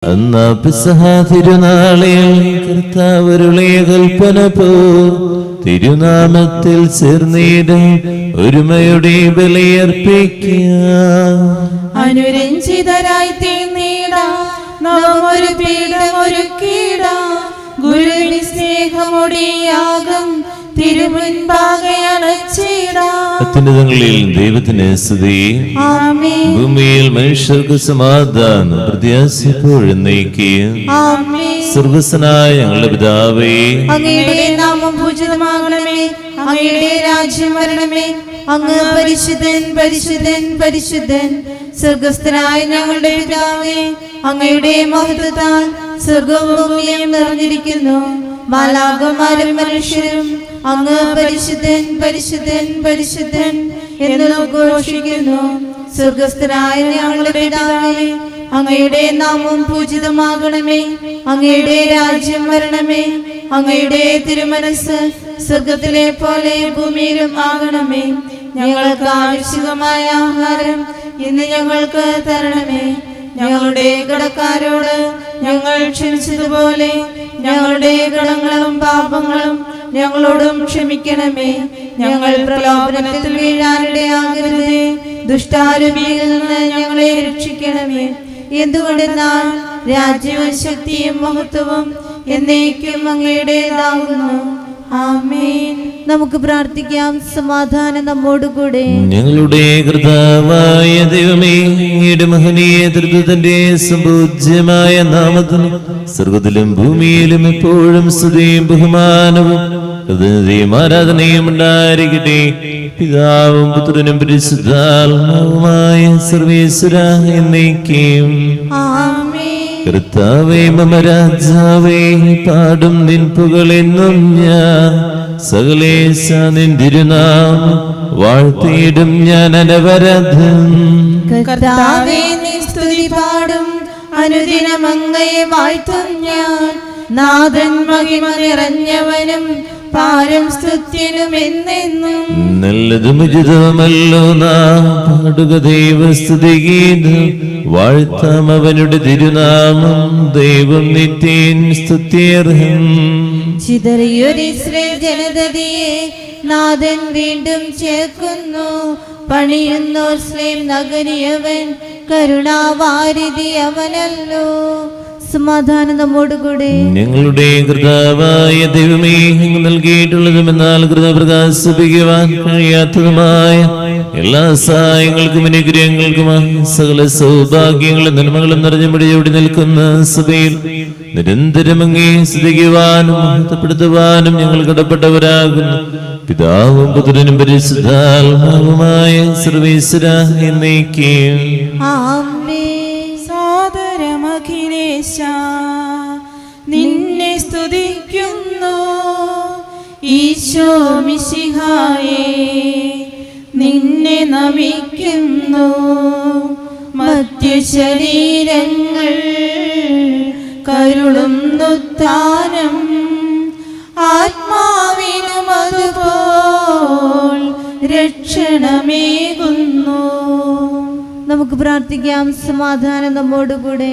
അന്നാ പെസഹ തിരുനാളിൽ കർത്താവരുളിയ കൽപ്പന പോ തിരുനാമത്തിൽ ചേർന്നിട ഒരുമയുടെ ബലിയർപ്പിക്കുക. അനുരഞ്ജിതരായി തീർന്നിടാം നാം ഒരു പീഠം ഒരുക്കിടാം. ഗുരുവിൻ സ്നേഹമോടെ യാഗം തിരുമുൻപാകെ അണച്ചിടാം. അത്യുന്നതങ്ങളിൽ ദൈവത്തിന് സ്തുതി. ആമേൻ. ഭൂമിയിൽ മനുഷ്യർക്ക് സമാധാനം പ്രത്യാശിപ്പോഴും നയിക്കുകയും. ആമേൻ. സ്വർഗ്ഗസ്ഥനായ ഞങ്ങളുടെ പിതാവേ, അങ്ങയുടെ നാമം പൂജിതമാകണമേ. അങ്ങയുടെ രാജ്യം വരണമേ. അങ്ങ് പരിശുദ്ധൻ പരിശുദ്ധൻ പരിശുദ്ധൻ. സ്വർഗ്ഗസ്ഥനായ ഞങ്ങളുടെ പിതാവേ, അങ്ങയുടെ മഹത്വത്താൽ സ്വർഗ്ഗവും ഭൂമിയും നിറഞ്ഞിരിക്കുന്നു. മാലാഖമാരും മനുഷ്യരും അങ്ങ് പരിശുദ്ധൻ പരിശുദ്ധൻ പരിശുദ്ധൻ എന്ന് ഘോഷിക്കുന്നു. സ്വർഗ്ഗസ്ഥനായ ഞങ്ങളുടെ പിതാവേ, അങ്ങയുടെ നാമം പൂജിതമാകണമേ. അങ്ങയുടെ രാജ്യം വരണമേ. അങ്ങയുടെ തിരുമനസ് സ്വർഗത്തിലെ പോലെ ഭൂമിയിലും ആകണമേ. ഞങ്ങൾക്ക് ആവശ്യമായ ആഹാരം ഇന്ന് ഞങ്ങൾക്ക് തരണമേ. ഞങ്ങളുടെ കടക്കാരോട് ഞങ്ങൾ ക്ഷമിച്ചതുപോലെ ഞങ്ങളുടെ കടങ്ങളും പാപങ്ങളും ഞങ്ങളോടും ക്ഷമിക്കണമേ. ഞങ്ങൾ പ്രലോഭനത്തിൽ വീഴാനിടയാകരുതേ. ദുഷ്ടാരൂപിയിൽ നിന്ന് ഞങ്ങളെ രക്ഷിക്കണമേ. എന്തുകൊണ്ടെന്നാൽ രാജ്യവും ശക്തിയും മഹത്വവും എന്നേക്കും അങ്ങയുടേതാകുന്നു. ആമേൻ. നമുക്ക് പ്രാർത്ഥിക്കാം. സമാധാനം നമ്മോടുകൂടെ. ഞങ്ങളുടെ കർത്താവായ ദൈവമേ, അങ്ങയുടെ മഹനീയ തൃത്വത്തിന്റെ സംപൂജ്യമായ നാമത്തിന് സ്വർഗ്ഗത്തിലും ഭൂമിയിലും എപ്പോഴും സ്തുതിയും ബഹുമാനവും കൃതജ്ഞതയും ആരാധനയും ഉണ്ടായിരിക്കട്ടെ. പിതാവും പുത്രനും പരിശുദ്ധാത്മാവുമായ സർവേശ്വരാ എന്നേക്കും. ആമേൻ. കർത്താവേ മമ രാജാവേ, പാടും നിൻ പുകളെന്നും ഞാൻ. സകലേശ നിൻ തിരുനാമം വാഴ്ത്തിയിടും ഞാൻ അനവരതം. കർത്താവേ, നീ സ്തുതി പാടും. അനുദിനം അങ്ങയെ വാഴ്ത്തും ഞാൻ. നാഥൻ മഹിമ നിറഞ്ഞവനും പാരം സ്തുത്യനും എന്നെന്നും. നല്ലതും ഉചിതമല്ലോ നാം പാടുക ദൈവസ്തുതിഗീതം. വാഴ്ത്താം അവനുടെ തിരുനാമം. ദൈവം നിത്യേൻ സ്തുത്യർഹം. ചിതറിയൊരു ഇസ്രായേൽ ജനതയെ നാഥൻ വീണ്ടും ചേർക്കുന്നു. പണിയുന്നോർ സ്ലേം നഗരിയവൻ കരുണാവാരിധി അവനല്ലോ. സമാധാനം നമ്മോടുകൂടെ. ഞങ്ങളുടെ കർത്താവായ ദൈവമേ, അങ്ങ് നൽകിയിട്ടുള്ളതും എന്നാൽ കൃത പ്രകാശിപ്പിക്കുവാൻ കഴിയാത്തതുമായ എല്ലാ സഹായങ്ങൾക്കും അനുഗ്രഹങ്ങൾക്കുമായി സകല സൗഭാഗ്യങ്ങളും നന്മകളും നിറഞ്ഞു മുടിയോടി നിൽക്കുന്ന സഭയിൽ നിരന്തരം അങ്ങേ സ്തുതിക്കുവാനും മഹത്വപ്പെടുത്തുവാനും ഞങ്ങൾ കടപ്പെട്ടവരാകുന്നു. പിതാവും പുത്രനും പരിശുദ്ധാത്മാവുമായ സർവേശ്വരാ എന്നേക്കും. ആമേൻ. സാദരമഖിലേശ നിന്നെ സ്തുതിക്കുന്നു. ഈശോ മിശിഹായേ നിന്നെ നമിക്കുന്നു. മധ്യശരീരങ്ങൾ കരുളുന്നുത്താനം ആത്മാവിനും അതുപോൽ രക്ഷണമേകുന്നു. നമുക്ക് പ്രാർത്ഥിക്കാം. സമാധാനം നമ്മോടുകൂടെ.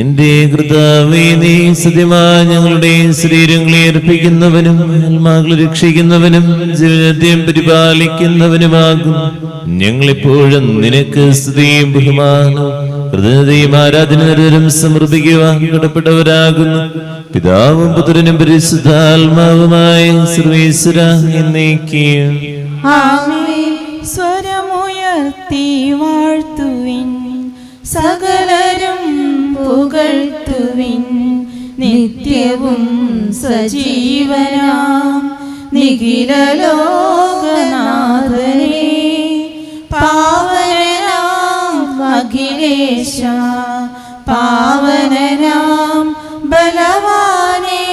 എന്റെ കർത്താവേ, നീ സത്യമായി ഞങ്ങളുടെ ശരീരങ്ങളെ അർപ്പിക്കുന്നവനും ആത്മാക്കളെ രക്ഷിക്കുന്നവനും ജീവിതത്തെയും പരിപാലിക്കുന്നവനുമാകും. ഞങ്ങളെപ്പോഴും നിനക്ക് സ്തുതിയും ബഹുമാനവും കൃതജ്ഞതയും ആരാധന നിരന്തരം സമർപ്പിക്കുവാൻ കടപ്പെട്ടവരാകുന്നു. പിതാവും പുത്രനും പരിശുദ്ധാത്മാവുമായ സർവേശ്വരാ എന്നേക്കും. ആമേൻ. സ്വരമുയർത്തി വാഴ്ത്തുവിൻ, സകലരും പുകഴ്ത്തുവിൻ. നിത്യവും സജീവനാം നിഖില ലോകനാഥനേ, പാവനനാം അഖിലേശ, പാവനനാം ബലവാനേ,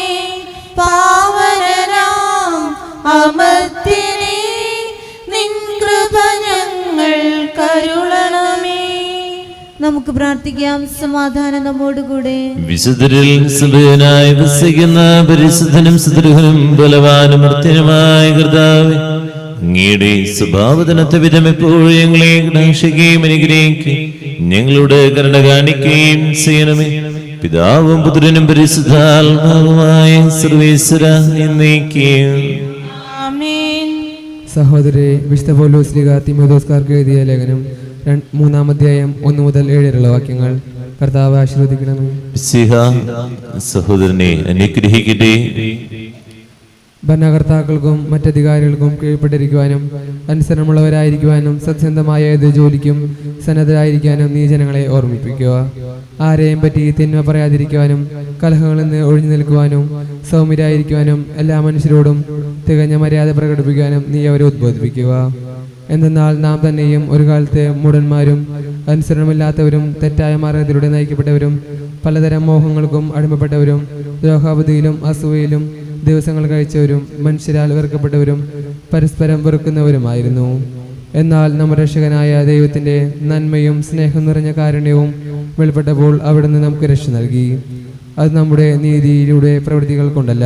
പാവനനാം അമർത്യനേ, നിൻ കൃപ ഞങ്ങൾ കരുളണമേ. നമുക്ക് പ്രാർത്ഥിക്കാം. സമാധാനം നമ്മോടുകൂടെ. വിശുദ്ധരിൽ സഭയനായി വസിക്കുന്ന പരിശുദ്ധനും സുദൃഢനും ബലവാനും മർത്യനുമായ കർത്താവേ, അങ്ങയുടെ സ്വഭാവത്തിനൊത്ത വിധം എപ്പോഴും ഞങ്ങളെ കടാക്ഷിക്കുകയും അനുഗ്രഹിക്കുകയും ഞങ്ങളോട് കരുണ കാണിക്കുകയും ചെയ്യണമേ. പിതാവും പുത്രനും പരിശുദ്ധാത്മാവുമായ സർവേശ്വര എന്നേക്കും. ആമേൻ. സഹോദരരെ, വിശുദ്ധ പൗലോസ് ശ്ലീഹ തീമോഥെയോസ്കാർക്ക് എഴുതിയ ലേഖനം 3-ാം അധ്യായം 1 മുതൽ 7 വരെയുള്ള വാക്യങ്ങൾ. കർത്താവ് ആശീർവദിക്കണമേ. മിശിഹ സഹോദരനെ അനുഗ്രഹിക്കട്ടെ. ഭരണകർത്താക്കൾക്കും മറ്റധികാരികൾക്കും കീഴ്പ്പെട്ടിരിക്കുവാനും അനുസരണമുള്ളവരായിരിക്കുവാനും സത്യസന്ധമായ ഏത് ജോലിക്കും സന്നദ്ധരായിരിക്കാനും നീ ജനങ്ങളെ ഓർമ്മിപ്പിക്കുക. ആരെയും പറ്റി തിന്മ പറയാതിരിക്കുവാനും കലഹങ്ങളിൽ നിന്ന് ഒഴിഞ്ഞു നിൽക്കുവാനും സൗമ്യരായിരിക്കുവാനും എല്ലാ മനുഷ്യരോടും തികഞ്ഞ മര്യാദ പ്രകടിപ്പിക്കാനും നീ അവരെ ഉദ്ബോധിപ്പിക്കുക. എന്തെന്നാൽ നാം തന്നെയും ഒരു കാലത്തെ മൂഢന്മാരും അനുസരണമില്ലാത്തവരും തെറ്റായ മാർഗത്തിലൂടെ നയിക്കപ്പെട്ടവരും പലതരം മോഹങ്ങൾക്കും അടിമപ്പെട്ടവരും ദ്രോഹാബുദ്ധിയിലും അസൂയയിലും ദിവസങ്ങൾ കഴിച്ചവരും മനുഷ്യരാൽ വെറുക്കപ്പെട്ടവരും പരസ്പരം വെറുക്കുന്നവരുമായിരുന്നു. എന്നാൽ നമ്മുടെ രക്ഷകനായ ദൈവത്തിൻ്റെ നന്മയും സ്നേഹം നിറഞ്ഞ കാരുണ്യവും വെളിപ്പെട്ടപ്പോൾ അവിടുന്ന് നമുക്ക് രക്ഷ നൽകി. അത് നമ്മുടെ നീതിയിലൂടെ പ്രവൃത്തികൾ കൊണ്ടല്ല,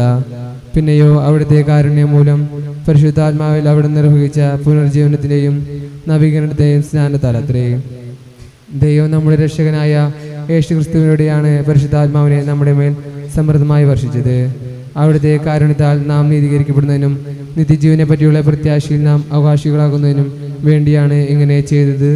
പിന്നെയോ അവിടുത്തെ കാരുണ്യം മൂലം പരിശുദ്ധാത്മാവിൽ അവിടുന്ന് നിർവഹിച്ച പുനർജീവനത്തിൻ്റെയും നവീകരണത്തിൻ്റെയും സ്നാനത്താൽ അത്രേ. ദൈവം നമ്മുടെ രക്ഷകനായ യേശുക്രിസ്തുവിലൂടെയാണ് പരിശുദ്ധാത്മാവിനെ നമ്മുടെ മേൽ സമൃദ്ധമായി വർഷിച്ചത്. അവിടുത്തെ കാരുണ്യത്താൽ നാം നീതീകരിക്കപ്പെടുന്നതിനും നിത്യജീവനെ പറ്റിയുള്ള പ്രത്യാശയിൽ നാം അവകാശികളാകുന്നതിനും വേണ്ടിയാണ് ഇങ്ങനെ ചെയ്തത്.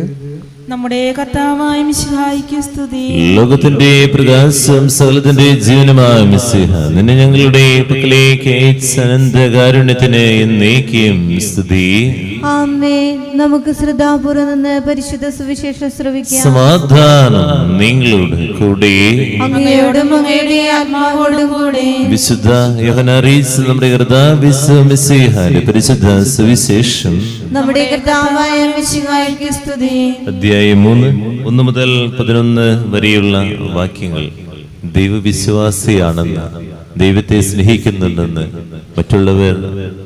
നമ്മുടെ കർത്താവായ മിശിഹായ്ക്ക് സ്തുതി. ലോകത്തിന്റെ പ്രകാശം സകലത്തിന്റെ ജീവനുമായ മിശിഹ, നിന്നെ ഞങ്ങളുടെ പക്കലേക്ക് അയച്ച അനന്തകാരുണ്യത്തിന് എന്നേക്കും സ്തുതി. ആമേൻ. നമുക്ക് ശ്രദ്ധാപൂർവ്വം നിന്ന് പരിശുദ്ധ സുവിശേഷം ശ്രവിക്കാം. സമാധാനം നിങ്ങളുടെ കൂടെ. അങ്ങയോടും അങ്ങയുടെ ആത്മാവോടും കൂടെ. വിശുദ്ധ യോഹന്നാൻ അറിയിച്ച നമ്മുടെ കർത്താവ് മിശിഹായുടെ പരിശുദ്ധ സുവിശേഷം. നമ്മുടെ കർത്താവായ മിശിഹായ്ക്ക് സ്തുതി. അധ്യായം 3 1 മുതൽ 11 വരെയുള്ള വാക്യങ്ങൾ. ദൈവവിശ്വാസിയാണെന്ന്, ദൈവത്തെ സ്നേഹിക്കുന്നുണ്ടെന്ന് മറ്റുള്ളവർ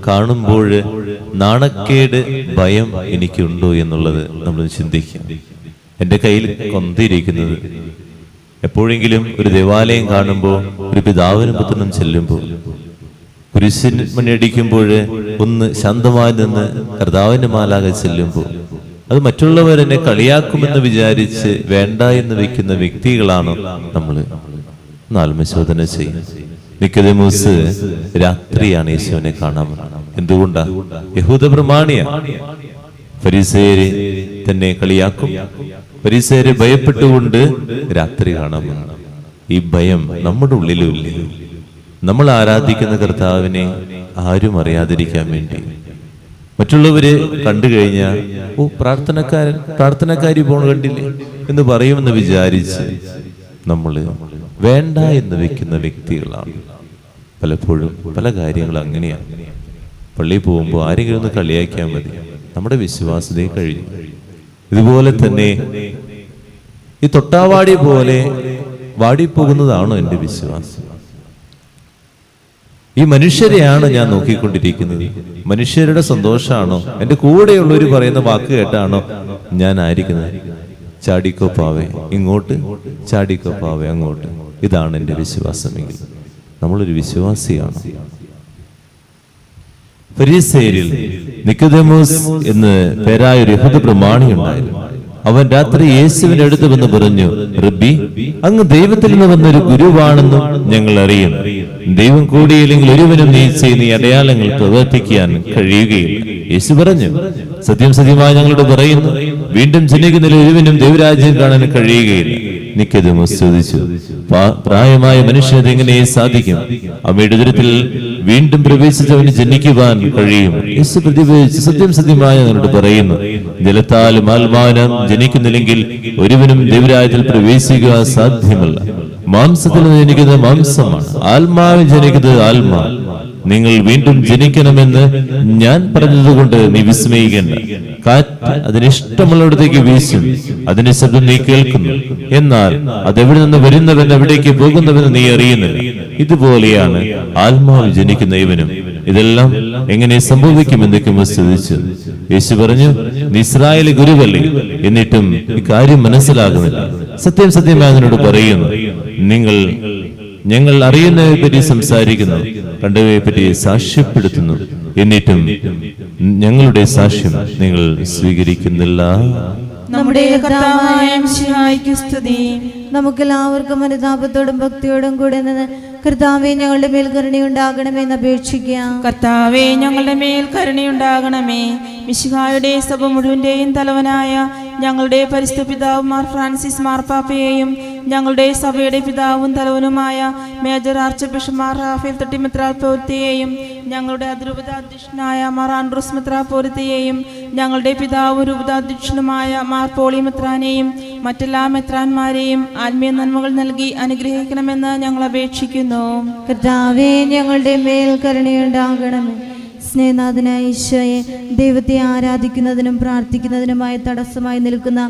കാണുമ്പോൾ നാണക്കേട്, ഭയം എനിക്കുണ്ടോ എന്നുള്ളത് നമ്മൾ ചിന്തിക്കാം. എൻ്റെ കയ്യിൽ കൊന്തിരിക്കുന്നത് എപ്പോഴെങ്കിലും ഒരു ദേവാലയം കാണുമ്പോൾ, ഒരു പിതാവിനും പുത്രനും ചെല്ലുമ്പോൾ, കുരിശിൻ മണിയടിക്കുമ്പോൾ ഒന്ന് ശാന്തമായി നിന്ന് കർത്താവിന്റെ മാലാക ചെല്ലുമ്പോൾ, അത് മറ്റുള്ളവർ എന്നെ കളിയാക്കുമെന്ന് വിചാരിച്ച് വേണ്ട എന്ന് വെക്കുന്ന വ്യക്തികളാണോ നമ്മൾ? ആത്മശോധന ചെയ്യും. നിക്കോദേമോസ് രാത്രിയാണ് യേശുവിനെ കാണാൻ. എന്തുകൊണ്ടാ? യഹൂദ പ്രമാണിയ. ഫരീസേയര് തന്നെ കളിയാക്കും, ഫരീസേയരെ ഭയപ്പെട്ടുകൊണ്ട് രാത്രി കാണാൻ. ഈ ഭയം നമ്മുടെ ഉള്ളിലും ഇല്ലേ? നമ്മൾ ആരാധിക്കുന്ന കർത്താവിനെ ആരും അറിയാതിരിക്കാൻ വേണ്ടി മറ്റുള്ളവര് കണ്ടു കഴിഞ്ഞാൽ, ഓ പ്രാർത്ഥനക്കാരി പോണ കണ്ടില്ലേ എന്ന് പറയുമെന്ന് വിചാരിച്ച് നമ്മള് വേണ്ട എന്ന് വെക്കുന്ന വ്യക്തികളാണ്. പലപ്പോഴും പല കാര്യങ്ങളും അങ്ങനെയാണ്. പള്ളിയിൽ പോകുമ്പോൾ ആരെങ്കിലും ഒന്ന് കളിയാക്കിയാൽ മതി, നമ്മുടെ വിശ്വാസതയെ കഴിഞ്ഞു. ഇതുപോലെ തന്നെ ഈ തൊട്ടാവാടി പോലെ വാടിപ്പോകുന്നതാണോ എൻ്റെ വിശ്വാസം? ഈ മനുഷ്യരെയാണ് ഞാൻ നോക്കിക്കൊണ്ടിരിക്കുന്നത്. മനുഷ്യരുടെ സന്തോഷമാണോ, എൻ്റെ കൂടെയുള്ളവർ പറയുന്ന വാക്ക് കേട്ടാണോ ഞാൻ ആയിരിക്കുന്നത്? ചാടിക്കോപ്പാവേ ഇങ്ങോട്ട്, ചാടിക്കോപ്പാവേ അങ്ങോട്ട്. ഇതാണ് എൻ്റെ വിശ്വാസമെങ്കിൽ നമ്മളൊരു വിശ്വാസിയാണ്. ഫരീസേയരിൽ നിക്കോദേമോസ് എന്ന് പേരായ ഒരു യഹൂദ പ്രമാണി ഉണ്ടായിരുന്നു. അവൻ രാത്രി യേശുവിന്റെ അടുത്ത് വന്ന് പറഞ്ഞു, റബ്ബി, അങ്ങ് ദൈവത്തിൽ നിന്ന് വന്നൊരു ഗുരുവാണെന്നും ഞങ്ങൾ അറിയും. ദൈവം കൂടിയില്ലെങ്കിൽ ഒരുവനും നീ ചെയ്യുന്ന ഈ അടയാളങ്ങൾ പ്രവർത്തിക്കാൻ കഴിയുകയില്ല. യേശു പറഞ്ഞു, സത്യം സത്യമായി ഞങ്ങളോട് പറയുന്നു, വീണ്ടും ജനിക്കുന്നതിൽ ഒരുവനും ദൈവരാജ്യം കാണാൻ കഴിയുകയില്ല. നിക്കോദേമോസ് ചോദിച്ചു, പ്രായമായ മനുഷ്യന് എങ്ങനെ സാധിക്കും? അമ്മയുടെ ഉദരത്തിൽ വീണ്ടും പ്രവേശിച്ചവന് ജനിക്കുവാൻ കഴിയും? യേശു പ്രതിഭജിച്ച്, സത്യം സത്യമായി ഞങ്ങളോട് പറയുന്നു, ജലത്താലും ആത്മാവിനും ജനിക്കുന്നില്ലെങ്കിൽ ഒരുവനും ദൈവരാജ്യത്തിൽ പ്രവേശിക്കുക സാധ്യമല്ല. മാംസത്തിൽ ജനിക്കുന്നത് മാംസമാണ്, ആത്മാവിൽ ജനിക്കുന്നത് ആത്മാ. നിങ്ങൾ വീണ്ടും ജനിക്കണമെന്ന് ഞാൻ പറഞ്ഞതുകൊണ്ട് നീ വിസ്മയിക്കേണ്ട. കാറ്റ് അതിനിഷ്ടമുള്ളിടത്തേക്ക് വീശും, അതിന്റെ ശബ്ദം നീ കേൾക്കുന്നു, എന്നാൽ അതെവിടെ നിന്ന് വരുന്നവൻ എവിടേക്ക് പോകുന്നവെന്ന് നീ അറിയുന്നില്ല. ഇതുപോലെയാണ് ആത്മാവിൽ ജനിക്കുന്ന ഇവനും. ഇതെല്ലാം എങ്ങനെ സംഭവിക്കുമെന്ന് ചോദിച്ചു. യേശു പറഞ്ഞു, നീ ഇസ്രായേൽ ഗുരുവല്ലേ, എന്നിട്ടും ഇക്കാര്യം മനസ്സിലാകുന്നില്ല. സത്യം സത്യമായി അതിനോട് പറയുന്നു, ഞങ്ങൾ അറിയുന്നവയെ പറ്റി സംസാരിക്കുന്നു, കണ്ടവയെ പറ്റി സാക്ഷ്യപ്പെടുത്തുന്നു, എന്നിട്ടും ഞങ്ങളുടെ സാക്ഷ്യം നിങ്ങൾ സ്വീകരിക്കുന്നില്ല. നമ്മുടെ കർത്താവായ മിശിഹായ്ക്ക് സ്തുതി. നമുക്കെല്ലാവർക്കും അനുതാപത്തോടും ഭക്തിയോടും കൂടെ നിന്ന് കർത്താവേ ഞങ്ങളുടെ മേൽ കരുണയുണ്ടാകണമെന്ന് അപേക്ഷിക്കാം. കർത്താവേ ഞങ്ങളുടെ മേൽ കരുണയുണ്ടാകണമേ. മിശിഹായുടെ സഭ മുഴുവന്റെയും തലവനായ ഞങ്ങളുടെ പരിശുദ്ധ പിതാവ് മാർ ഫ്രാൻസിസ് മാർപ്പാപ്പയെയും ഞങ്ങളുടെ സഭയുടെ പിതാവും തലവനുമായ major archbishop Mar Raphael തട്ടിമെത്രാപ്പോലിത്തയെയും ഞങ്ങളുടെ അതിരൂപതാധ്യക്ഷനായ മാർ ആൻഡ്രൂസ് മെത്രാപ്പോലിത്തയെയും ഞങ്ങളുടെ പിതാവും രൂപതാധ്യക്ഷനുമായ മാർ പോളി മെത്രാനെയും മറ്റെല്ലാ മെത്രാന്മാരെയും ആത്മീയ നന്മകൾ നൽകി അനുഗ്രഹിക്കണമെന്ന് ഞങ്ങൾ അപേക്ഷിക്കുന്നു. കർത്താവേ ഞങ്ങളുടെ മേൽ കരുണയുണ്ടാകണമേ. സ്നേഹനാഥനായ ഈശോയെ, ദൈവത്തെ ആരാധിക്കുന്നതിനും പ്രാർത്ഥിക്കുന്നതിനുമായി തടസ്സമായി നിൽക്കുന്ന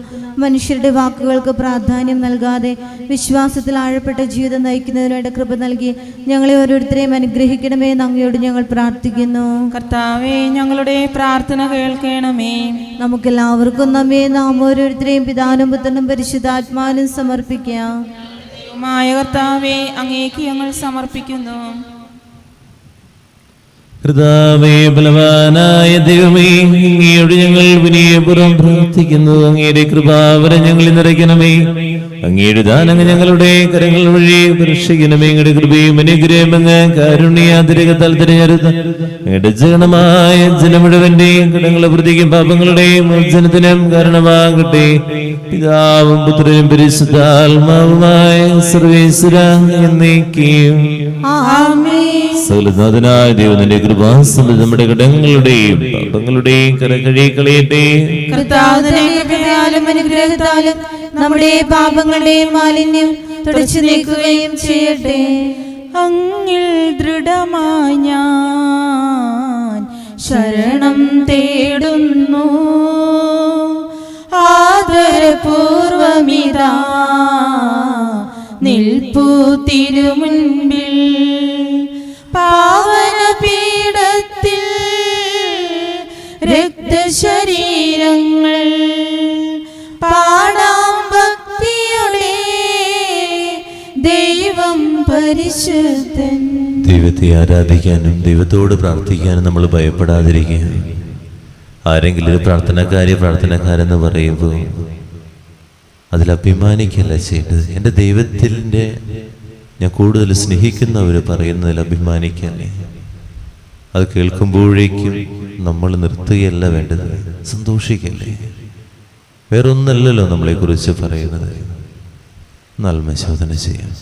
മനുഷ്യരുടെ വാക്കുകൾക്ക് പ്രാധാന്യം നൽകാതെ വിശ്വാസത്തിൽ ആഴപ്പെട്ട ജീവിതം നയിക്കുന്നതിനായിട്ട് കൃപ നൽകി ഞങ്ങളെ ഓരോരുത്തരെയും അനുഗ്രഹിക്കണമേ എന്ന് അങ്ങയോട് ഞങ്ങൾ പ്രാർത്ഥിക്കുന്നു. കർത്താവേ ഞങ്ങളുടെ പ്രാർത്ഥന കേൾക്കണമേ. നമുക്കെല്ലാവർക്കും നമ്മെ നാം ഓരോരുത്തരെയും പിതാവിനും പുത്രനും പരിശുദ്ധാത്മാവിനും സമർപ്പിക്കാം. കർത്താവേ അങ്ങേക്ക് ഞങ്ങൾ സമർപ്പിക്കുന്നു. കർത്താവേ, ബലവാനായ ദൈവമേ, അങ്ങയോട് ഞങ്ങൾ വിനയപൂർവ്വം പ്രാർത്ഥിക്കുന്നു. അങ്ങയുടെ കൃപാവരം ഞങ്ങളിൽ നിറയ്ക്കണമേ. അങ്ങയുടെ ദാനങ്ങൾ ഞങ്ങളുടെ കരങ്ങൾ വഴി വർഷിക്കണമേ. അങ്ങയുടെ കൃപയും അനുഗ്രഹം അങ്ങ് കാരുണ്യാതിരകത്താൽ തിരഞ്ഞെടുത്ത അങ്ങയുടെ ജഗണമായ ജനം മുഴുവന്റെയും കടങ്ങളെ പ്രതിക്കും പാപങ്ങളുടെയും മോചനത്തിനും കാരണമാകട്ടെ. പിതാവും പുത്രനും പരിശുദ്ധാത്മാവുമായ സർവേശ്വര എന്നേക്കും സകലനാഥനായ ദൈവം നിന്റെ കൃപാസനം നമ്മുടെ കടങ്ങളുടെയും പാപങ്ങളുടെയും കരകഴികളയട്ടെ. കർത്താവിന്റെ അനുഗ്രഹത്താലും നമ്മുടെ പാപങ്ങളുടെയും മാലിന്യം തുടച്ചു നീക്കുകയും ചെയ്യട്ടെ. അങ്ങിൽ ദൃഢമായി ഞാൻ ശരണം തേടുന്നു. ആദരപൂർവമിതാ നിൽപ്പു തിരുമുൻപിൽ. പാവന പീഠത്തിൽ രക്തശരീരങ്ങൾ പാടാം ഭക്തിയുടെ ദൈവം പരിശുദ്ധൻ. ദൈവത്തെ ആരാധിക്കാനും ദൈവത്തോട് പ്രാർത്ഥിക്കാനും നമ്മൾ ഭയപ്പെടാതിരിക്കുക. ആരെങ്കിലും ഒരു പ്രാർത്ഥനക്കാരെന്ന് പറയുമ്പോൾ അതിൽ അഭിമാനിക്കല്ല ചെയ്യേണ്ടത്. എൻ്റെ ദൈവത്തിൻ്റെ ഞാൻ കൂടുതൽ സ്നേഹിക്കുന്നവർ പറയുന്നതിൽ അഭിമാനിക്കല്ലേ. അത് കേൾക്കുമ്പോഴേക്കും നമ്മൾ നിർത്തുകയല്ല വേണ്ടത്, സന്തോഷിക്കല്ലേ. വേറൊന്നല്ലല്ലോ നമ്മളെക്കുറിച്ച് പറയുന്നത്. ആത്മശോധന ചെയ്യാം.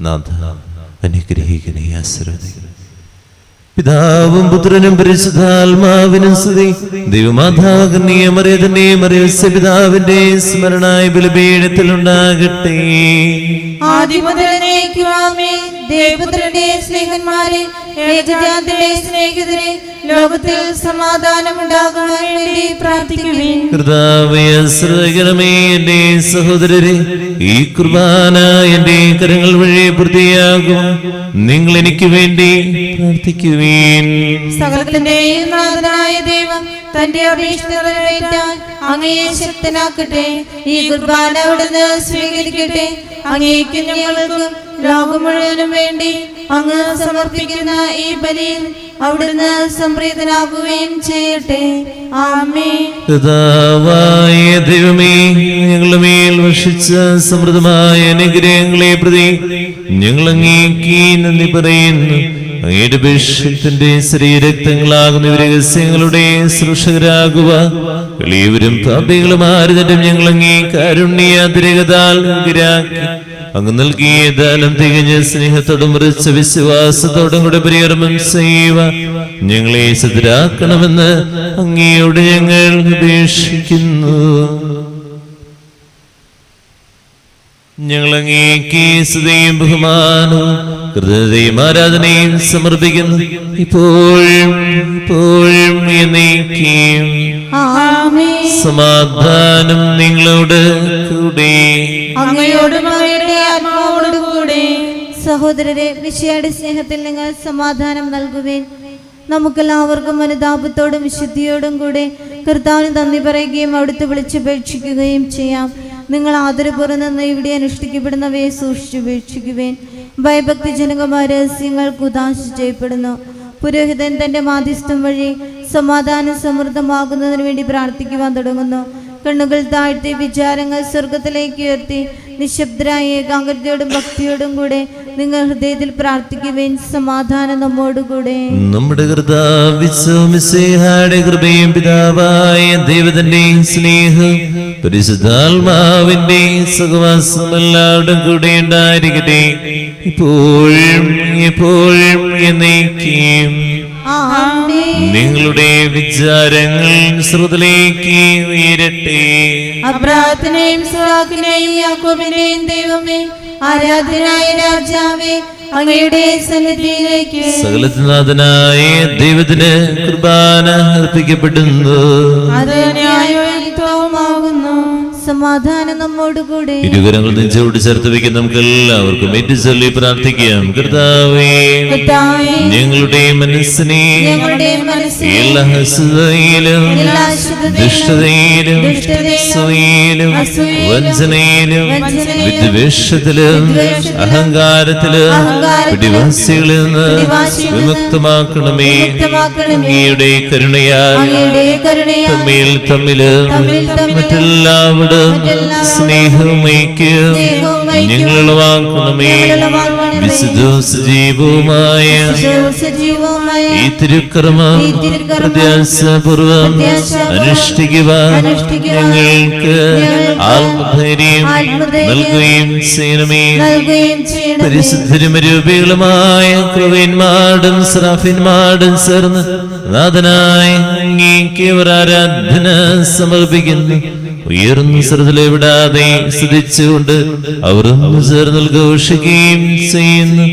നാഥ അനുഗ്രഹിക്കണേ, ആശീർവദിക്കണേ. പിതാവും പുത്രനും പരിശുദ്ധാത്മാവിനും സ്തുതി. ദൈവമാതാവിന്റെ സ്മരണായ ബലിപീഠത്തിൽ ഉണ്ടാകട്ടെ. ദേവപുത്രന്റെ സ്നേഹന്മാരെ, ഏകജാതന്റെ സ്നേഹിതരെ, ലോകത്തിൽ സമാധാനം ഉണ്ടാകുവാൻ വേണ്ടി പ്രാർത്ഥിക്കുവിൻ. കർത്താവേ, ആശ്രയിക്കണമേ എന്റെ സഹോദരരെ. ഈ കുർബാന എന്റെ കരങ്ങൾ വഴി പൂർത്തിയാകും. നിങ്ങൾ എനിക്ക് വേണ്ടി പ്രാർത്ഥിക്കുവിൻ. സകലത്തിന്റെയും നാഥനായ ദൈവം തന്റെ അപേക്ഷ നിറവേറ്റാൻ അങ്ങയെ ശക്തനാക്കട്ടെ. ഈ കുർബാന അവിടുന്ന് സ്വീകരിക്കട്ടെ. അങ്ങേക്കും ഞങ്ങൾക്കും ലോകം മുഴുവനും വേണ്ടി അങ്ങ് സമർപ്പിക്കുന്ന ഈ ബലിയിൽ അവിടുന്ന് സംപ്രീതനാകുകയും ചെയ്യട്ടെ. ആമേൻ. കർത്താവായ ദൈവമേ, ഞങ്ങളുടെ മേൽ വർഷിച്ച സമൃദ്ധമായ അനുഗ്രഹങ്ങളെ പ്രതി ഞങ്ങൾ അങ്ങേക്ക് നന്ദി പറയുന്നു. അങ്ങയുടെ അഭിഷേകത്തിന്റെ ശരീരരക്തങ്ങളാകുന്ന രഹസ്യങ്ങളുടെ ശുശ്രൂഷകരാകുക. എളിയവരും പാപികളും ആരുതരും ഞങ്ങൾ അങ്ങേ കാരുണ്യാതിരകതാൽ അങ്ങ് നൽകിയ ദാനം തികഞ്ഞ സ്നേഹത്തോടും ഉറച്ച വിശ്വാസത്തോടും കൂടെ പരികർമ്മം ചെയ്യുക. ഞങ്ങളെ സജ്ജരാക്കണമെന്ന് അങ്ങയോട് ഞങ്ങൾ അപേക്ഷിക്കുന്നു. ഞങ്ങൾ അങ്ങേക്ക് സ്തുതിയും ബഹുമാനവും കൃതജ്ഞതയും ആരാധനയും സമർപ്പിക്കുന്നു, ഇപ്പോഴും ഇപ്പോഴും എന്നേക്കും. സമാധാനം നിങ്ങളോട് കൂടെ. അങ്ങയോടും അങ്ങയുടെ ആത്മാവോടും കൂടെ. സഹോദരരെ, വിശയുടെ സ്നേഹത്തിൽ നിങ്ങൾ സമാധാനം നൽകുവേൻ. നമുക്കെല്ലാവർക്കും അനുതാപത്തോടും വിശുദ്ധിയോടും കൂടെ കർത്താവിന് നന്ദി പറയുകയും അവിടുത്തെ വിളിച്ചപേക്ഷിക്കുകയും ചെയ്യാം. നിങ്ങൾ ആദരപൂർവ്വം നിന്ന് ഇവിടെ അനുഷ്ഠിക്കപ്പെടുന്നവയെ സൂക്ഷിച്ചുപേക്ഷിക്കുവേൻ. ഭയഭക്തി ജനകമായ രഹസ്യങ്ങൾ കുദാശ ചെയ്യപ്പെടുന്നു. പുരോഹിതൻ തന്റെ മാധ്യസ്ഥം വഴി സമാധാനം സമൃദ്ധമാകുന്നതിന് വേണ്ടി പ്രാർത്ഥിക്കുവാൻ തുടങ്ങുന്നു. കണ്ണുകൾ താഴ്ത്തി വിചാരങ്ങൾ സ്വർഗത്തിലേക്ക് ഉയർത്തി നിശബ്ദരായ ഏകാഗ്രതയോടും ഭക്തിയോടും കൂടെ നിങ്ങൾ ഹൃദയത്തിൽ പ്രാർത്ഥിക്കുവേൻ. സമാധാനം നമ്മോടുകൂടെ. നമ്മുടെ കർത്താവിന്റെ കൃപയും പിതാവായ ദൈവത്തിന്റെ സ്നേഹം പരിശുദ്ധാത്മാവിന്റെ സഹവാസം എല്ലാവരുടെയും കൂടെ ഉണ്ടായിരിക്കട്ടെ, ഇപ്പോഴും എപ്പോഴും എന്നേക്കും. നിങ്ങളുടെ വിചാരങ്ങൾ സ്രോതലേക്ക് ഉയരട്ടെ. അബ്രാഹത്തിനെയും ഇസ്ഹാക്കിനെയും യാക്കോബിനെയും ദൈവമേ, ആരാധനായ രാജാവേ, അങ്ങയുടെ സന്നിധിയിലേക്ക് സകലനാഥനായ ദൈവത്തിന് കുർബാന അർപ്പിക്കപ്പെടുന്നു. അത് ന്യായവുമാകുന്നു. സമാധാനം നമ്മോടുകൂടെ. ഇരുകരങ്ങൾ നെഞ്ചോട് ചേർത്ത് വയ്ക്കുന്ന നമുക്ക് എല്ലാവർക്കും ഏറ്റുചൊല്ലി പ്രാർത്ഥിക്കാം. കർത്താവേ, ഞങ്ങളുടെ മനസ്സിനെ എല്ലാ അശുദ്ധതയിലും ദുഷ്ടതയിലും അസൂയയിലും വഞ്ചനയിലും വിദ്വേഷത്തിലും അഹങ്കാരത്തിലും പിടിവാസികളിൽ നിന്ന് വിമുക്തമാക്കണമേ. അങ്ങയുടെ കരുണയാൽ തമ്മിൽ മറ്റെല്ലാവരും സ്നേഹമേക്ക് ഞങ്ങൾ വാങ്ങണമേ. വിശുദ്ധവും സജീവവുമായ ഈ തിരുക്കർമ്മം പ്രത്യാശപൂർവം അനുഷ്ഠിക്കുവാൻ ഞങ്ങൾക്ക് ആത്മധൈര്യം നൽകുകയും ചെയ്യണമേ. പരിശുദ്ധരുമരൂപികളുമായ ക്രൂവന്മാരും സ്രാഫിന്മാരും ചേർന്ന് നാഥനായ അങ്ങേക്ക് ഒരു ആരാധന സമർപ്പിക്കുന്നു. ഉയർന്ന സ്വരത്തിൽ വിടാതെ സ്തുതിച്ചുകൊണ്ട് അവർ ഒന്ന് ചേർന്ന് ഘോഷിക്കുകയും ചെയ്യുന്നു.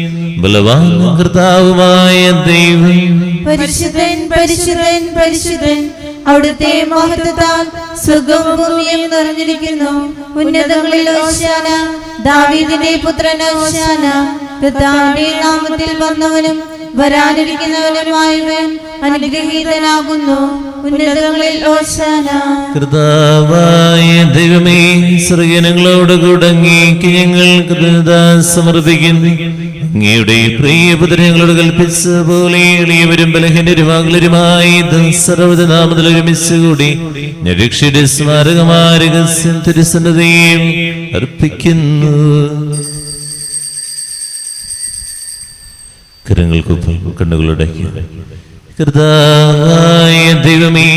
ബലവാൻ കർത്താവുമായ ദൈവം പരിശുദ്ധൻ പരിശുദ്ധൻ പരിശുദ്ധൻ, അവിടുത്തെ മഹത്വത്താൽ സ്വർഗ്ഗവും ഭൂമിയും നിറഞ്ഞിരിക്കുന്നു. ഉന്നതങ്ങളിൽ ഹോശാന, ദാവീദിന്റെ പുത്രൻ ഹോശാന. കർത്താവിന്റെ നാമത്തിൽ വന്നവനും വരാനിരിക്കുന്നവനുമായവൻ അനുഗ്രഹീതനാകുന്നു. ഉന്നതങ്ങളിൽ ഹോശാന. കർത്താവായ ദൈവമേ, സ്വർഗ്ഗങ്ങളോടുകൂടെ അങ്ങേക്ക് ഞങ്ങൾ കൃതജ്ഞത സമർപ്പിക്കുന്നു. അങ്ങയുടെ പ്രിയപുത്രൻ ഞങ്ങളോട് കൽപ്പിച്ച പോലെ എളിയവരും ബലഹീനരും അകലരുമായി സർവ്വനാമത്തിൽ ഒരുമിച്ച് കൂടി രക്ഷയുടെ സ്മാരകമായ രഹസ്യം തിരുസന്നതയും അർപ്പിക്കുന്നു. കരങ്ങൾക്കൊപ്പം കണ്ണുകളുടെ കർത്താവായ ദൈവമേ,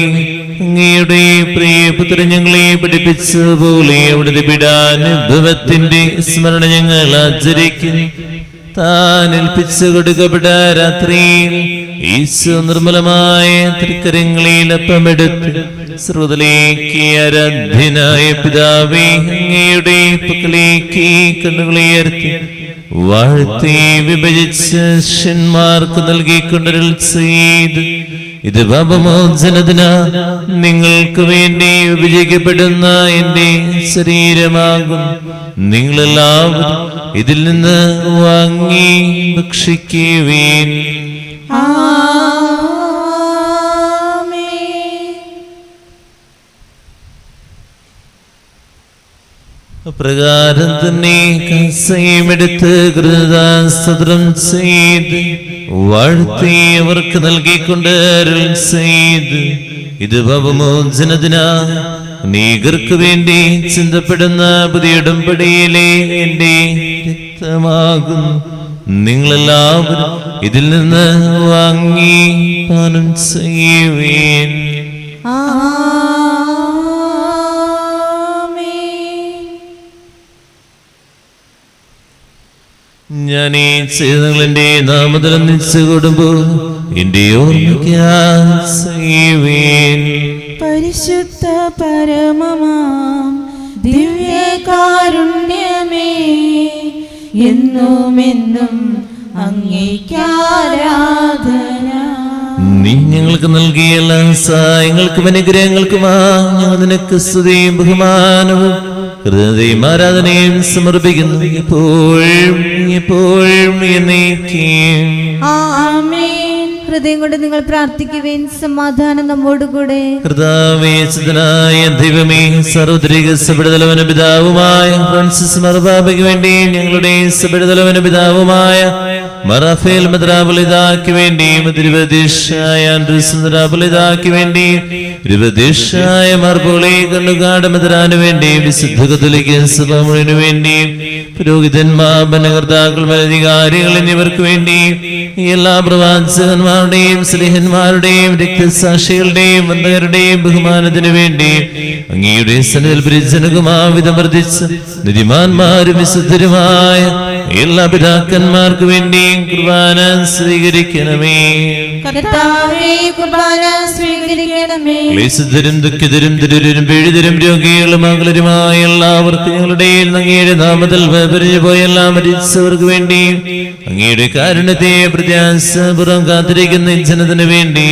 അങ്ങയുടെ പ്രിയപുത്രൻ ഞങ്ങളെ പഠിപ്പിച്ച പോലെ അവിടുത്തെ പീഡാനുഭവത്തിന്റെ സ്മരണ ഞങ്ങൾ ആചരിക്കുന്നു. താൻ ഏൽപ്പിച്ചു കൊടുക്കപ്പെട്ട രാത്രിയിൽ ഈശോ നിർമ്മലമായ തൃക്കരങ്ങളിൽ അപ്പമെടുത്ത് സ്രോതലേക്ക് ആരാധ്യനായ പിതാവേ അങ്ങയുടെ പക്കലേക്ക് കണ്ണുകളെ ഉയർത്തി വാഴ്ത്തി വിഭജിച്ച് ശിഷ്യന്മാർക്ക് നൽകിക്കൊണ്ടരുൾ ചെയ്ത്, ഇത് പാപമോചനത്തിന നിങ്ങൾക്ക് വേണ്ടി വിഭജിക്കപ്പെടുന്ന എന്റെ ശരീരമാകും. നിങ്ങളെല്ലാവരും ഇതിൽ നിന്ന് വാങ്ങി ഭക്ഷിക്കുവീൻ. അപ്രകാരം തന്നെ കസയുമെടുത്ത് കൃതാസ്തോത്രം ചെയ്ത് വാഴ്ത്തി അവർക്ക് നൽകിക്കൊണ്ട് അരുൾ ചെയ്ത്, ഇത് പാപമോചനത്തിനാ നീകർക്ക് വേണ്ടി ചിന്തപ്പെടുന്ന പുതിയ ഉടമ്പടിയിലെ എന്റെ രക്തമാകുന്നു. നിങ്ങളെല്ലാവരും ഇതിൽ നിന്ന് വാങ്ങി പാനം ചെയ്യുവേൻ. ഞാൻ ഈ ചെയ്തങ്ങൾ എന്റെ നാമത്തിൽ ഒന്നിച്ചു കൂടുമ്പോൾ എന്റെ ഓർമ്മയ്ക്കായി ചെയ്യുവേൻ. പരിശുദ്ധ പരമമാം ദിവ്യകാരുണ്യമേ, എന്നും എന്നും അങ്ങേയ്ക്ക് ആരാധന. നീ ഞങ്ങൾക്ക് നൽകിയ എല്ലാ സഹായങ്ങൾക്കും അനുഗ്രഹങ്ങൾക്കുമാ ഞങ്ങൾ നിനക്ക് സ്തുതിയും ബഹുമാനവും ഹൃദയവും ആരാധനയും സമർപ്പിക്കുന്നു. എപ്പോഴും എപ്പോഴും എന്നേക്കും. ആമേൻ. ഹൃദയം കൊണ്ട് നിങ്ങൾ പ്രാർത്ഥിക്കുവേൻ. സമാധാനം നമ്മോടുകൂടെ. കർത്താവേ, സുതനായ ദൈവമേ, സാർവത്രിക സഭയുടെ തലവന പിതാവുമായ ഫ്രാൻസിസ് മാർപ്പാപ്പയ്ക്ക് വേണ്ടി, ഞങ്ങളുടെ സഭയുടെ തലവന പിതാവുമായ മറാഫേൽ മെത്രാപ്പൊലീത്തായ്ക്ക് വേണ്ടി, തിരുവദേശായ ആൻഡ്രൂസ് മെത്രാപ്പൊലീത്തായ്ക്ക് വേണ്ടി, തിരുവദേശായ മാർപ്പോളി കണ്ണുകാട് മെത്രാന് വേണ്ടി, വിശുദ്ധ കത്തോലിക്ക സഭ മുഴുവനു വേണ്ടി, പുരോഹിതന്മാർ, ഭരണകർത്താക്കൾ, മേലധികാരികൾ എന്നിവർക്ക് വേണ്ടി, എല്ലാ പ്രവാചകന്മാരുടെയും സ്നേഹന്മാരുടെയും രക്തസാക്ഷികളുടെയും വന്ദകരുടെയും ബഹുമാനത്തിനു വേണ്ടി അങ്ങയുടെ സന്നിധിയിൽ പരിജനകുമാവിധം വർദ്ധിച്ച് നീതിമാന്മാരും വിശുദ്ധരുമായ എല്ലാ പിതാക്കന്മാർക്ക് വേണ്ടിയും കുർബാന സ്വീകരിക്കണമേ. കർത്താവേ, കുർബാന സ്വീകരിക്കണമേ. ക്ലേശിതരും ദുഃഖിതരും ദരിദ്രരും പീഡിതരും രോഗികളും അകലരുമായ എല്ലാവർക്കും ഞങ്ങളുടെ അങ്ങയുടെ നാമത്തിൽ വേർപിരിഞ്ഞു പോയ എല്ലാ മരിച്ചവർക്ക് വേണ്ടി അങ്ങയുടെ കാരുണ്യത്തെ പ്രത്യാശപൂർവ്വം കാത്തിരിക്കുന്ന ജനത്തിന് വേണ്ടി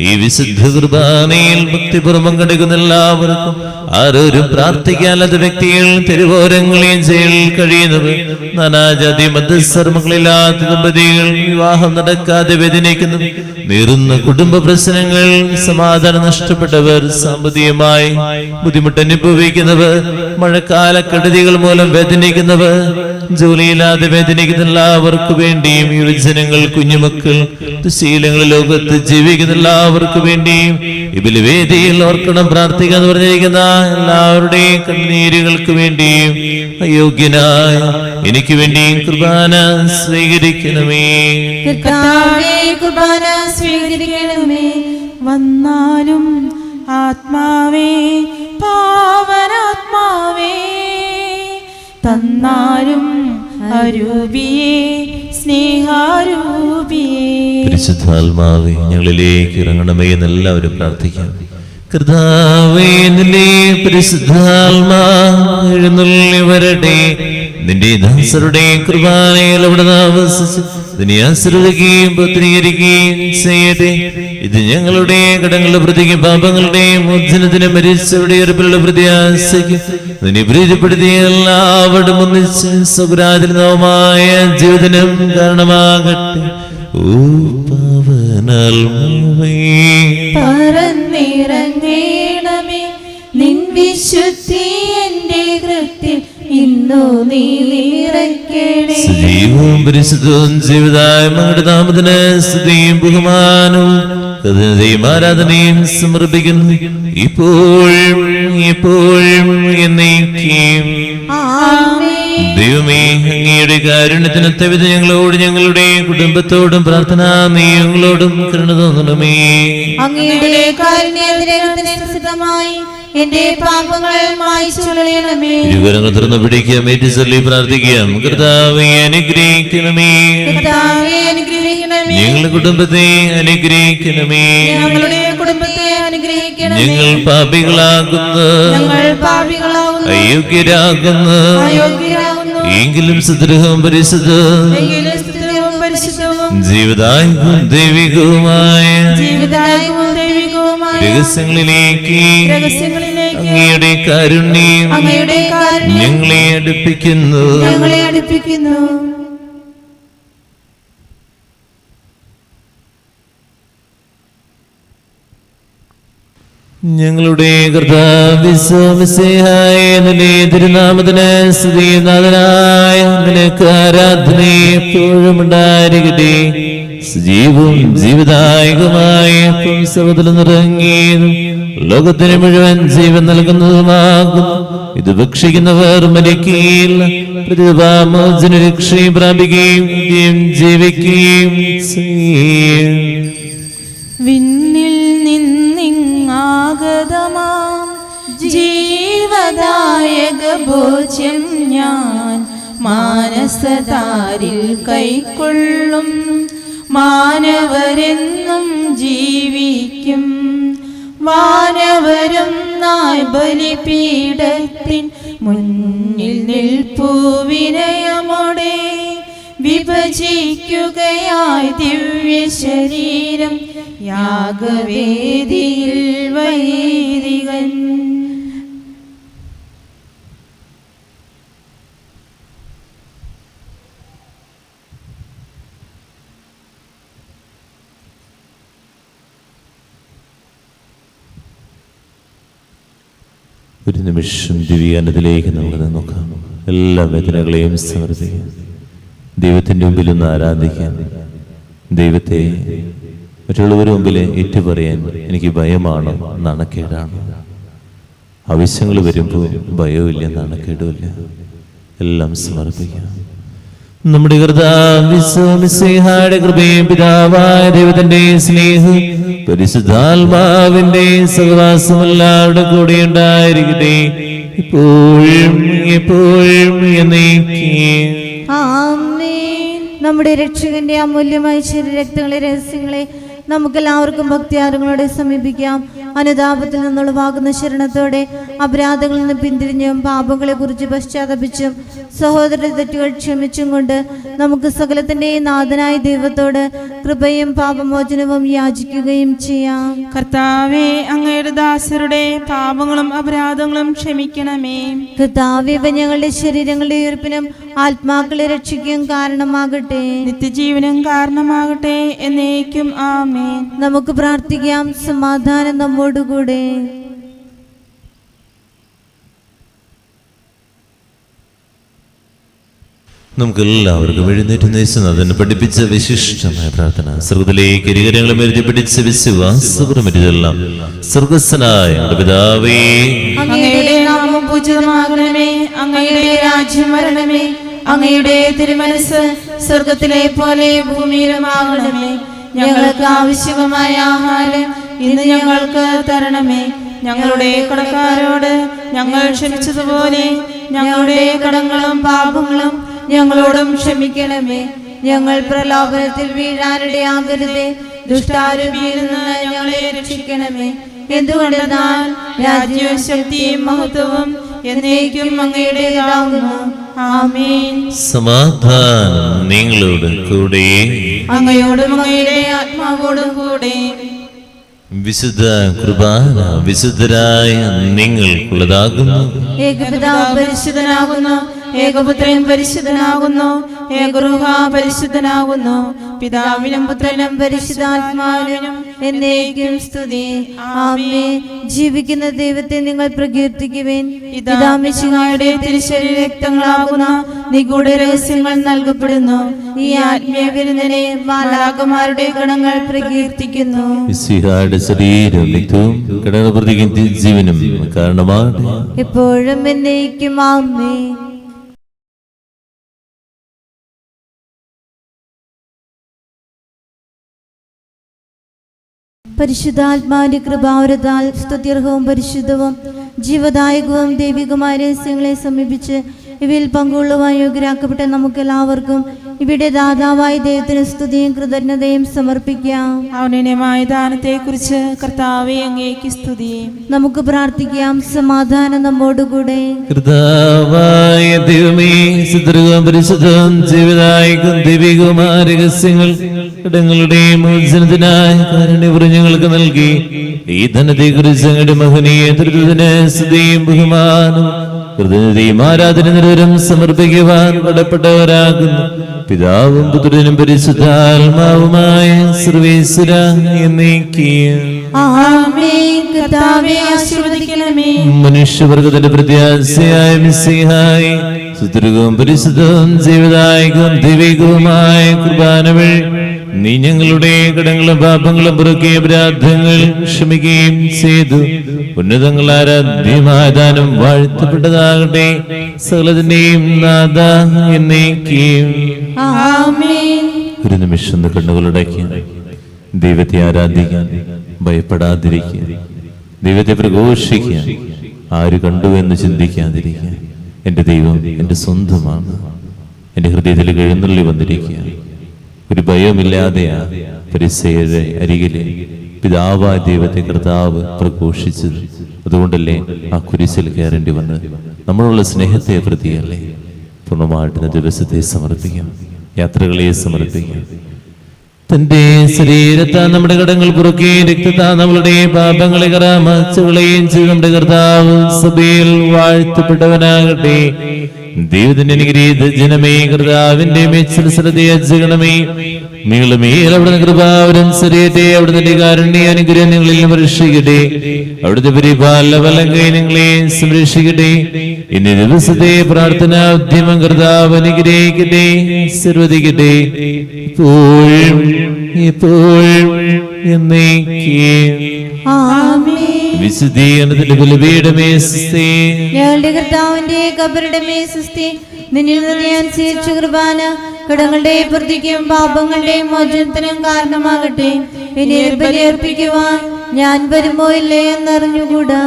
ഈ വിശുദ്ധ കുർബാനയിൽ ഭക്തിപൂർവ്വം പങ്കെടുക്കുന്ന എല്ലാവർക്കും, ആരോരും പ്രാർത്ഥിക്കാത്ത വ്യക്തികൾ, തെരുവോരങ്ങളെയും ജയിലിൽ കഴിയുന്നവർ, നാനാജാതി മധ്യസ്ഥർമ്മങ്ങളില്ലാത്ത ദമ്പതികൾ, വിവാഹം നടക്കാതെ വേദനിക്കുന്നു, നേരുന്ന കുടുംബ പ്രശ്നങ്ങൾ, സമാധാനം നഷ്ടപ്പെട്ടവർ, സാമ്പത്തികമായി ബുദ്ധിമുട്ട് അനുഭവിക്കുന്നവർ, മഴക്കാല കെടുതികൾ മൂലം വേദനിക്കുന്നവർ, ജോലിയില്ലാതെ വേദനിക്കുന്ന എല്ലാവർക്കു വേണ്ടിയും, യുവജനങ്ങൾ, കുഞ്ഞുമക്കൾ, ദുശീലങ്ങൾ ലോകത്ത് ജീവിക്കുന്ന എല്ലാവർക്കു വേണ്ടിയും ഈ ബലിവേദിയിൽ ഓർക്കണം പ്രാർത്ഥിക്കാന്ന് പറഞ്ഞിരിക്കുന്ന എല്ലാവരുടെയും കണ്ണീരുകൾക്ക് വേണ്ടിയും അയോഗ്യനായ എനിക്ക് വേണ്ടിയും കുർബാന സ്വീകരിക്കണമേ. കർത്താവേ, കുർബാന സ്വീകരിക്കണമേ. വന്നാലും ആത്മാവേ, പാവനാത്മാവേ, തന്നാലും അരൂപിയേ, സ്നേഹാരൂപിയേ. പരിശുദ്ധാത്മാവേ, ഞങ്ങളിലേക്ക് ഇറങ്ങണമേ എന്ന് എല്ലാവരും പ്രാർത്ഥിക്കാം. കർത്താവേ, നിന്റെ പരിശുദ്ധാത്മാ എഴുന്നള്ളി വരട്ടെ. നിന്റെ ദാസരുടെ കുർബാനയിൽ അവിടെ താമസിച്ച് നിന്നെ ആശ്രയിക്കുകയും പത്രീകരിക്കുകയും ചെയ്യട്ടെ. ഇത് ഞങ്ങളുടെ കടങ്ങളുടെ പ്രതിക്കും പാപങ്ങളുടെയും മോചനത്തിന് മരിച്ചവരുടെ ഉറപ്പിലുള്ള പ്രത്യാശയ്ക്കും നിന്നെ പ്രീതിപ്പെടുത്തിയ എല്ലാവരും ഒന്നിച്ച് സ്വരാജനമായ ജീവിതം കാരണമാകട്ടെ. ഓ പാവനാത്മാവേ, പറന്നിറങ്ങണമേ. നിൻ വിശുദ്ധി എന്റെ ഹൃദയത്തിൽ ഇന്നു നീ നിറയ്ക്കണേ. സജീവവും പരിശുദ്ധവും ജീവിതായ മകളുടെ നാമത്തിന് സ്തുതിയും ബഹുമാനവും കരുണയും ആരാധനയും സമർപ്പിക്കുന്നു, ഇപ്പോഴും എപ്പോഴും എന്നേക്കും. ആമേൻ. ദൈവമേ, അങ്ങയുടെ കാരുണ്യത്തിനൊത്തവിധ ഞങ്ങളോട് ഞങ്ങളുടെ കുടുംബത്തോടും പ്രാർത്ഥനാ നിയമങ്ങളോടും കരുണ തോന്നണമേ. അങ്ങയുടെ കാരുണ്യത്തിനനുസൃതമായി എന്റെ പാപങ്ങൾ മായ്ച്ചുകളയണമേ. ഇരുകരങ്ങൾ തുറന്നു പിടിക്കാം, ഏറ്റുചൊല്ലി പ്രാർത്ഥിക്കാം. കർത്താവേ, അനുഗ്രഹിക്കണമേ. കർത്താവേ, അനുഗ്രഹിക്കണമേ. ഞങ്ങളുടെ കുടുംബത്തെ അനുഗ്രഹിക്കണമേ. ഞങ്ങളുടെ കുടുംബത്തെ അനുഗ്രഹിക്കണമേ. ഞങ്ങൾ പാപികളാകുന്നു, ഞങ്ങൾ പാപികളാകുന്നു, അയോഗ്യരാകുന്നു. അയോഗ്യരാകുന്നു. എങ്കിലും സുദൃഢവും പരിശുദ്ധവും എങ്കിലും സ്തുതിയും പരിശുദ്ധവും ജീവിതായും ദൈവികവുമായ ജീവിതായും ദൈവികവുമായ രഹസ്യങ്ങളിലേക്ക് രഹസ്യങ്ങളിലേക്ക് അങ്ങയുടെ കാരുണ്യം അങ്ങയുടെ കാരുണ്യം ഞങ്ങളെ അടുപ്പിക്കുന്നു. ഞങ്ങളെ അടുപ്പിക്കുന്നു. ഞങ്ങളുടെ കർത്താവിശ്വാസിയായ നിന്റെ തിരുനാമത്തിന് സ്തുതിനാഥനായ നിനക്ക് ആരാധന എപ്പോഴും ഉണ്ടായിരിക്കട്ടെ. സജീവവും ജീവിതായകമായ സർവ്വത്തിലും നിറങ്ങിയതും ലോകത്തിന് മുഴുവൻ ജീവൻ നൽകുന്നതുമാകും. ഇത് ഭക്ഷിക്കുന്നവർ മരിക്കുകയില്ല, പ്രതിഭാമോചന രക്ഷയും പ്രാപിക്കുകയും ജീവിക്കുകയും ചെയ്യും. വിണ്ണിൽ നിന്നിങ്ങാഗതമാം ജീവദായക ഭോജ്യം ഞാൻ മാനസതാരിൽ കൈക്കൊള്ളും. മാനവരെന്നും ജീവിക്കും. വാനവരും നായ് ബലിപീഠത്തിൻ മുന്നിൽ നിൽപ്പൂ വിനയമോടെ വിഭജിക്കുകയായി ദിവ്യ ശരീരം യാഗവേദിയിൽ വൈദികൻ. ഒരു നിമിഷം ദിവ്യാനത്തിലേക്ക് നമുക്ക് നോക്കാം. എല്ലാ വേദനകളെയും സമർപ്പിക്കാം. ദൈവത്തിൻ്റെ മുമ്പിൽ ഒന്ന് ആരാധിക്കാൻ. ദൈവത്തെ മറ്റുള്ളവരുടെ മുമ്പിൽ ഏറ്റുപറയാൻ എനിക്ക് ഭയമാണോ, നാണക്കേടാണോ? ആവശ്യങ്ങൾ വരുമ്പോൾ ഭയമില്ല, നാണക്കേടുമില്ല. എല്ലാം സമർപ്പിക്കാം. നമ്മുടെ കർത്താവിന്റെ കൃപയും പിതാവായ ദൈവത്തിന്റെ സ്നേഹം പരിശുദ്ധാത്മാവിന്റെ സഹവാസം എല്ലാവരുടെ കൂടെ ഉണ്ടായിരിക്കട്ടെ, ഇപ്പോഴും എപ്പോഴും എന്നേക്കും. ആമേൻ. നമ്മുടെ രക്ഷകന്റെ അമൂല്യമായ ശരീരരക്തങ്ങളെ രഹസ്യങ്ങളെ നമുക്കെല്ലാവർക്കും ഭക്തിയാരങ്ങളോടെ സമീപിക്കാം. അനുതാപത്തിൽ നിന്നുളവാകുന്ന ശരണത്തോടെ അപരാധങ്ങളിൽ നിന്ന് പിന്തിരിഞ്ഞും പാപങ്ങളെ കുറിച്ച് പശ്ചാത്തപിച്ചും സഹോദര തെറ്റുകൾ ക്ഷമിച്ചും കൊണ്ട് നമുക്ക് സകലത്തിന്റെയും നാഥനായ ദൈവത്തോട് കൃപയും പാപമോചനവും യാചിക്കുകയും ചെയ്യാം. കർത്താവേ, അങ്ങയുടെ ദാസരുടെ പാപങ്ങളും അപരാധങ്ങളും ക്ഷമിക്കണമേ. കർത്താവേ, ഇവ ഞങ്ങളുടെ ശരീരങ്ങളുടെ ഉയർപ്പിനും ആത്മാക്കളെ രക്ഷിക്കുകയും കാരണമാകട്ടെ, നിത്യജീവനും കാരണമാകട്ടെ എന്നേക്കും. ആമേൻ. നമുക്ക് പ്രാർത്ഥിക്കാം. സമാധാനം നമ്മോടുകൂടെ. നമുക്ക് എല്ലാവർക്കും എഴുന്നേറ്റ് യേശുനാഥൻ പഠിപ്പിച്ച വിശിഷ്ടമായ പ്രാർത്ഥന. സ്വർഗ്ഗത്തിലേക്ക് ഇരുകരങ്ങളും എഴുതി പിടിച്ച വിശ്വാസപുരമെല്ലാം സ്വർഗസ്ഥനായ ഞങ്ങളുടെ പിതാവേ, അങ്ങയുടെ നാമം പൂജിതമാകണമേ, അങ്ങയുടെ രാജ്യം വരണമേ, അങ്ങയുടെ തിരുമനസ് സ്വർഗത്തിലെ പോലെ ഭൂമിയിലുമാകണമേ. ഞങ്ങൾക്ക് ആവശ്യമായ ആഹാരം ഇന്ന് ഞങ്ങൾക്ക് തരണമേ. ഞങ്ങളുടെ കടക്കാരോട് ഞങ്ങൾ ക്ഷമിച്ചതുപോലെ ഞങ്ങളുടെ കടങ്ങളും പാപങ്ങളും ഞങ്ങളോടും ക്ഷമിക്കണമേ. ഞങ്ങൾ പ്രലോഭനത്തിൽ വീഴാനിടയാകരുതേ, ദുഷ്ടാരൂപിയിൽ നിന്ന് ഞങ്ങളെ രക്ഷിക്കണമേ. എന്തുകൊണ്ടെന്നാൽ രാജ്യവും ശക്തിയും മഹത്വവും എന്നേക്കും അങ്ങയുടേതാകുന്നു. ആമേൻ. സമാധാനം നിങ്ങളോട് കൂടെ, അങ്ങയോടും അങ്ങയുടെ ആത്മാവോടും കൂടെ. വിശുദ്ധ കുർബാന വിശുദ്ധരായ നിങ്ങൾക്കുള്ളതാകുന്നു. ഏകപിതാവ് പരിശുദ്ധനാകുന്നു, ഏകപുത്രൻ പരിശുദ്ധനാകുന്നു, ഏകരൂഹ പരിശുദ്ധനാകുന്നു. പിതാവിനും പുത്രനും പരിശുദ്ധാത്മാവിനും എന്നേക്കും സ്തുതി. ആമേൻ. ജീവിക്കുന്ന ദൈവത്തെ നിങ്ങൾ പ്രകീർത്തിക്കുവേൻ. ഇതാ മിശിഹായുടെ തിരുശരീരരക്തങ്ങളാകുന്ന നിഗൂഢ രഹസ്യങ്ങൾ നൽകപ്പെടുന്നു. ഈ ആത്മീയ വിരുന്നിനെ മാലാഖമാരുടെ ഗണങ്ങൾ പ്രകീർത്തിക്കുന്നു. മിശിഹായുടെ ശരീരം രക്തവും കടനപ്രതിക്കും ജീവനും കാരണമാണ്. എപ്പോഴും എന്നേക്കും. ആമേൻ. പരിശുദ്ധാത്മാവിന്റെ കൃപാവരത്താൽ സ്തുത്യർഹവും പരിശുദ്ധവും ജീവദായകവും ദൈവികമായ രഹസ്യങ്ങളെ സമീപിച്ച് ഇവയിൽ പങ്കുകൊള്ളുവാൻ യോഗ്യരാക്കപ്പെട്ട നമുക്കെല്ലാവർക്കും ഇവിടെ ദാതാവായ ദൈവത്തിന് സ്തുതിയും കൃതജ്ഞതയും സമർപ്പിക്കാം. ഔന്നത്യമായ ദാനത്തെക്കുറിച്ച് കർത്താവേ, അങ്ങേക്ക് സ്തുതി. നമുക്ക് പ്രാർത്ഥിക്കാം. സമാധാനം നമ്മോടുകൂടെ. കർത്താവായ ദൈവമേ, സുദൃഢവും പരിശുദ്ധവും ജീവദായകവും ദൈവികവുമായ രഹസ്യങ്ങൾ ഇടങ്ങളുടെ മോചനത്തിനായി കാരുണ്യപൂർവ്വം ഞങ്ങൾക്ക് നൽകി. ഈ ധനത്തെക്കുറിച്ച് അങ്ങയുടെ മഹനീയ ദൃഢത്തിന് സ്തുതിയും ബഹുമാനവും കൃതജ്ഞതയും ആരാധന നിരന്തരം സമർപ്പിക്കുവാൻ കടപ്പെട്ടവരാകുന്നു. പിതാവും പുത്രനും പരിശുദ്ധാത്മാവുമായ സർവേശ്വര എന്നേക്കും. ആമേൻ. കർത്താവേ, ആശീർവദിക്കണമേ. മനുഷ്യവർഗത്തിന്റെ പ്രത്യാശയായ മിശിഹായേ, സുദൃഢവും പരിശുദ്ധവും ജീവദായകവും ദൈവികവുമായ കുർബാന വഴി നീ ഞങ്ങളുടെ കടങ്ങളും പാപങ്ങളും പുറക്കിയ അപരാധങ്ങൾ ക്ഷമിക്കുകയും ചെയ്തു. ഉന്നതങ്ങൾ ആരാധ്യമായ ദാനം വാഴ്ത്തപ്പെട്ടതാകട്ടെ, സകലത്തിന്റെയും നാഥ എന്നേക്കും. ആമേൻ. ഒരു നിമിഷം കണ്ണുകളടയ്ക്കുക. ദൈവത്തെ ആരാധിക്കാൻ, ഭയപ്പെടാതിരിക്കുക, ദൈവത്തെ പ്രഘോഷിക്കുക, ആര് കണ്ടുവെന്ന് ചിന്തിക്കാതിരിക്കുക. എൻ്റെ ദൈവം എൻ്റെ സ്വന്തമാണ്. എൻ്റെ ഹൃദയത്തിൽ എഴുന്നള്ളി വന്നിരിക്കുക. ഒരു ഭയമില്ലാതെയാ പരിസയരുടെ അരികിലെ പിതാവായ ദൈവത്തെ കർത്താവ് പ്രഘോഷിച്ചത്. അതുകൊണ്ടല്ലേ ആ കുരിശിൽ കയറേണ്ടി വന്നത്. നമ്മളുള്ള സ്നേഹത്തെ പ്രതിയല്ലേ. പൂർണ്ണമായിട്ട് ദിവസത്തെ സമർപ്പിക്കാം, യാത്രകളെ സമർപ്പിക്കാം. തന്റെ ശരീരത്താ നമ്മുടെ കടങ്ങൾ പുറക്കുകയും രക്തത്താ നമ്മളുടെ പാപങ്ങളെ കറാമച്ചുകളെയും ചെയ്ത് നമ്മുടെ കർത്താവ് സഭയിൽ വാഴ്ത്തപ്പെട്ടവനാകട്ടെ. ദൈവത്തിന്റെ അനുഗ്രഹീത ജനമേ, കർത്താവിന്റെ മെച്ചണമേ, നീളുമേൽ അവിടുന്ന് കൃപാവരം ശരീരത്തെ അവിടുത്തെ കാരുണ്യ അനുഗ്രഹം നിങ്ങളിൽ വർഷിക്കട്ടെ. അവിടുത്തെ പരിപാലനകൈ നിങ്ങളെ സംരക്ഷിക്കട്ടെ. ഇന്നേ ദിവസത്തെ പ്രാർത്ഥനാ ഉദ്യമം കർത്താവ് അനുഗ്രഹിക്കട്ടെ, സർവദിക്കട്ടെ, ഇപ്പോഴും ഇപ്പോഴും എന്നേക്കും. വിശുദ്ധീകരണത്തിന്റെ ബലിപീഠമേ സ്തുതി. ഞങ്ങളുടെ കർത്താവിന്റെ ഖബറുടെ മേസ്തുതി. നിന്നിൽ നിന്ന് ഞാൻ സ്വീകരിച്ച കുർബാന കടങ്ങളുടെ പ്രതിക്കും പാപങ്ങളുടെ മോചനത്തിനും കാരണമാകട്ടെ. ഇനി ബലിയർപ്പിക്കുവാൻ ഞാൻ വരുമോ ഇല്ലേ എന്നറിഞ്ഞുകൂടാ.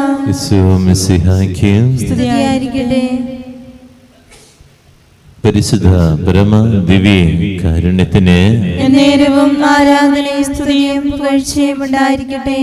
സ്തുതിയായിരിക്കട്ടെ. പരിശുദ്ധ പരമ ദിവ്യ കാരുണ്യത്തിന് നേരവും ആരാധനയും സ്തുതിയും പുകഴ്ചയും ഉണ്ടായിരിക്കട്ടെ.